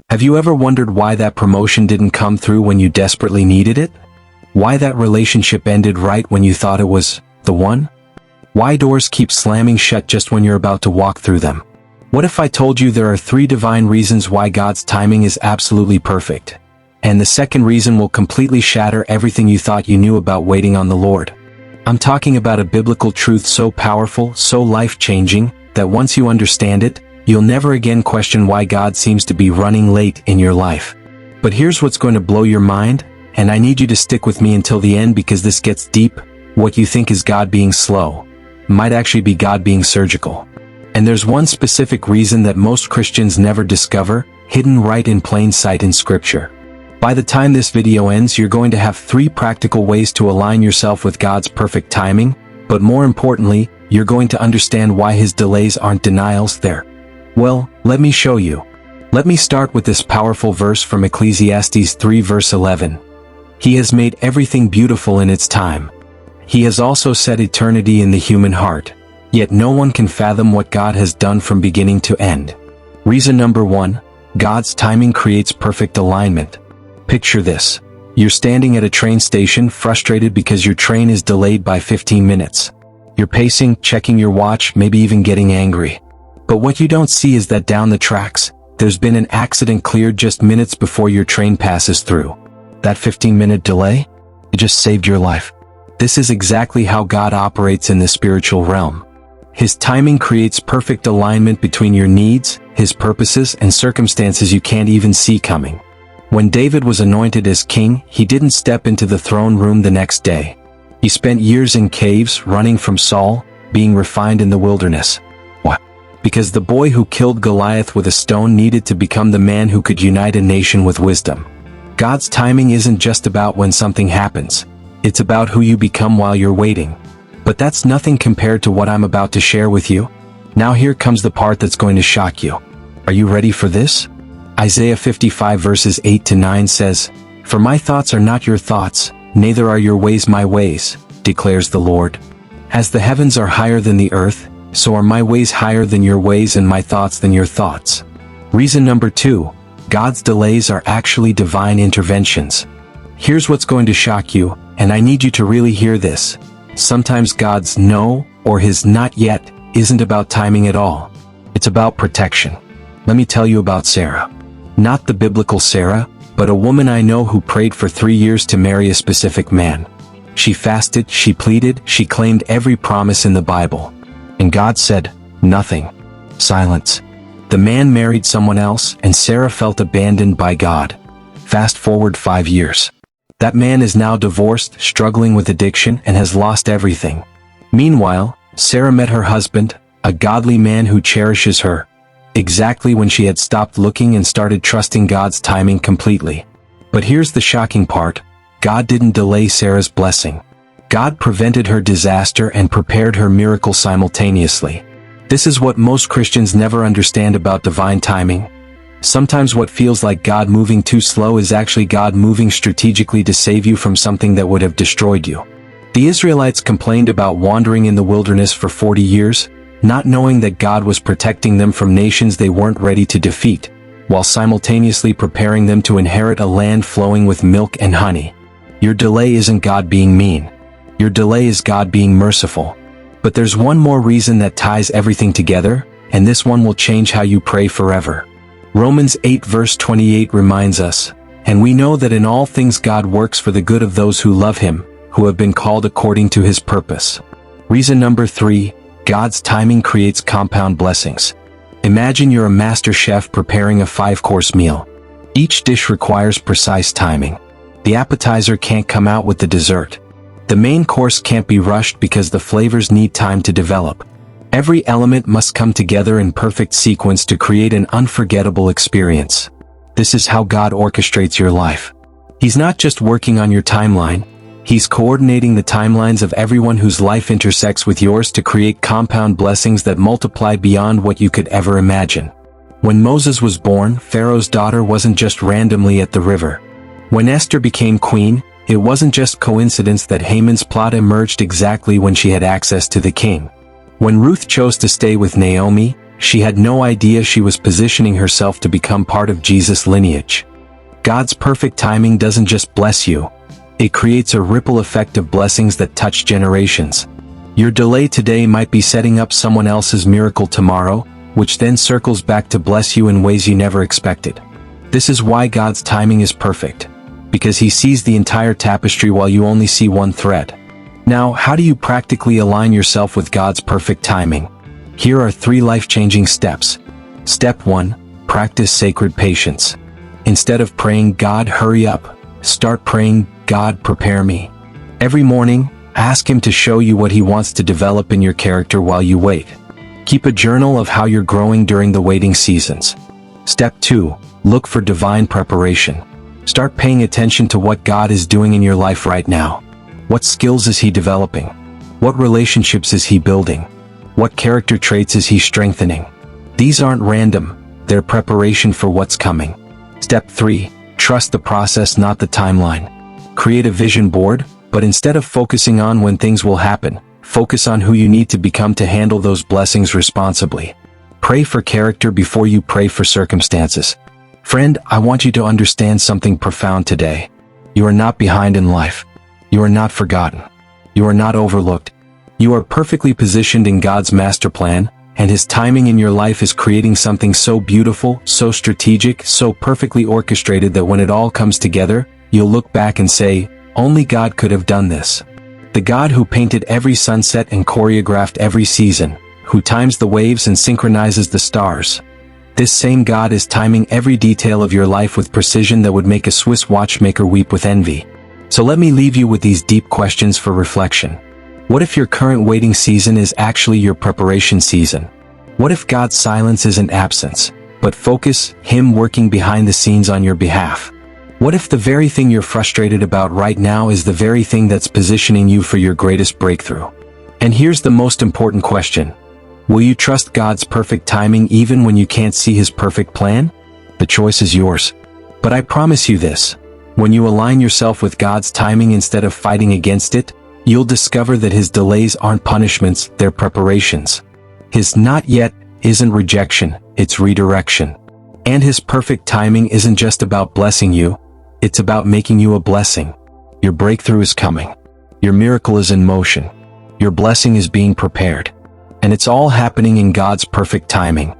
Have you ever wondered why that promotion didn't come through when you desperately needed it? Why that relationship ended right when you thought it was the one? Why doors keep slamming shut just when you're about to walk through them? What if I told you there are 3 divine reasons why God's timing is absolutely perfect? And the second reason will completely shatter everything you thought you knew about waiting on the Lord. I'm talking about a biblical truth so powerful, so life-changing, that once you understand it, you'll never again question why God seems to be running late in your life. But here's what's going to blow your mind, and I need you to stick with me until the end because this gets deep. What you think is God being slow might actually be God being surgical. And there's one specific reason that most Christians never discover, hidden right in plain sight in Scripture. By the time this video ends, you're going to have 3 practical ways to align yourself with God's perfect timing, but more importantly, you're going to understand why His delays aren't denials there. Well, let me show you. Let me start with this powerful verse from Ecclesiastes 3 verse 11. He has made everything beautiful in its time. He has also set eternity in the human heart. Yet no one can fathom what God has done from beginning to end. Reason number 1, God's timing creates perfect alignment. Picture this. You're standing at a train station frustrated because your train is delayed by 15 minutes. You're pacing, checking your watch, maybe even getting angry. But what you don't see is that down the tracks, there's been an accident cleared just minutes before your train passes through. That 15-minute delay? It just saved your life. This is exactly how God operates in the spiritual realm. His timing creates perfect alignment between your needs, His purposes, and circumstances you can't even see coming. When David was anointed as king, he didn't step into the throne room the next day. He spent years in caves, running from Saul, being refined in the wilderness. Why? Because the boy who killed Goliath with a stone needed to become the man who could unite a nation with wisdom. God's timing isn't just about when something happens. It's about who you become while you're waiting. But that's nothing compared to what I'm about to share with you. Now here comes the part that's going to shock you. Are you ready for this? Isaiah 55 verses 8 to 9 says, "For my thoughts are not your thoughts, neither are your ways my ways, declares the Lord. As the heavens are higher than the earth, so are my ways higher than your ways and my thoughts than your thoughts." Reason number 2, God's delays are actually divine interventions. Here's what's going to shock you, and I need you to really hear this. Sometimes God's no, or His not yet, isn't about timing at all. It's about protection. Let me tell you about Sarah. Not the biblical Sarah, but a woman I know who prayed for 3 years to marry a specific man. She fasted, she pleaded, she claimed every promise in the Bible. And God said, nothing. Silence. The man married someone else, and Sarah felt abandoned by God. Fast forward 5 years. That man is now divorced, struggling with addiction, and has lost everything. Meanwhile, Sarah met her husband, a godly man who cherishes her, exactly when she had stopped looking and started trusting God's timing completely. But here's the shocking part. God didn't delay Sarah's blessing. God prevented her disaster and prepared her miracle simultaneously. This is what most Christians never understand about divine timing. Sometimes what feels like God moving too slow is actually God moving strategically to save you from something that would have destroyed you. The Israelites complained about wandering in the wilderness for 40 years, not knowing that God was protecting them from nations they weren't ready to defeat, while simultaneously preparing them to inherit a land flowing with milk and honey. Your delay isn't God being mean. Your delay is God being merciful. But there's one more reason that ties everything together, and this one will change how you pray forever. Romans 8 verse 28 reminds us, "And we know that in all things God works for the good of those who love Him, who have been called according to His purpose." Reason number 3, God's timing creates compound blessings. Imagine you're a master chef preparing a 5-course meal. Each dish requires precise timing. The appetizer can't come out with the dessert. The main course can't be rushed because the flavors need time to develop. Every element must come together in perfect sequence to create an unforgettable experience. This is how God orchestrates your life. He's not just working on your timeline. He's coordinating the timelines of everyone whose life intersects with yours to create compound blessings that multiply beyond what you could ever imagine. When Moses was born, Pharaoh's daughter wasn't just randomly at the river. When Esther became queen, it wasn't just coincidence that Haman's plot emerged exactly when she had access to the king. When Ruth chose to stay with Naomi, She had no idea she was positioning herself to become part of Jesus' lineage. God's perfect timing doesn't just bless you. It creates a ripple effect of blessings that touch generations. Your delay today might be setting up someone else's miracle tomorrow, which then circles back to bless you in ways you never expected. This is why God's timing is perfect, because He sees the entire tapestry while you only see one thread. Now, how do you practically align yourself with God's perfect timing? Here are 3 life-changing steps. Step 1. Practice sacred patience. Instead of praying, "God, hurry up," start praying, "God, prepare me." Every morning, ask Him to show you what He wants to develop in your character while you wait. Keep a journal of how you're growing during the waiting seasons. Step 2. Look for divine preparation. Start paying attention to what God is doing in your life right now. What skills is He developing? What relationships is He building? What character traits is He strengthening? These aren't random, they're preparation for what's coming. Step 3. Trust the process, not the timeline. Create a vision board, but instead of focusing on when things will happen, focus on who you need to become to handle those blessings responsibly. Pray for character before you pray for circumstances. Friend, I want you to understand something profound today. You are not behind in life. You are not forgotten. You are not overlooked. You are perfectly positioned in God's master plan, and His timing in your life is creating something so beautiful, so strategic, so perfectly orchestrated that when it all comes together, you'll look back and say, "Only God could have done this." The God who painted every sunset and choreographed every season, who times the waves and synchronizes the stars. This same God is timing every detail of your life with precision that would make a Swiss watchmaker weep with envy. So let me leave you with these deep questions for reflection. What if your current waiting season is actually your preparation season? What if God's silence isn't absence, but focus, Him working behind the scenes on your behalf? What if the very thing you're frustrated about right now is the very thing that's positioning you for your greatest breakthrough? And here's the most important question. Will you trust God's perfect timing even when you can't see His perfect plan? The choice is yours. But I promise you this. When you align yourself with God's timing instead of fighting against it, you'll discover that His delays aren't punishments, they're preparations. His "not yet" isn't rejection, it's redirection. And His perfect timing isn't just about blessing you, it's about making you a blessing. Your breakthrough is coming. Your miracle is in motion. Your blessing is being prepared. And it's all happening in God's perfect timing.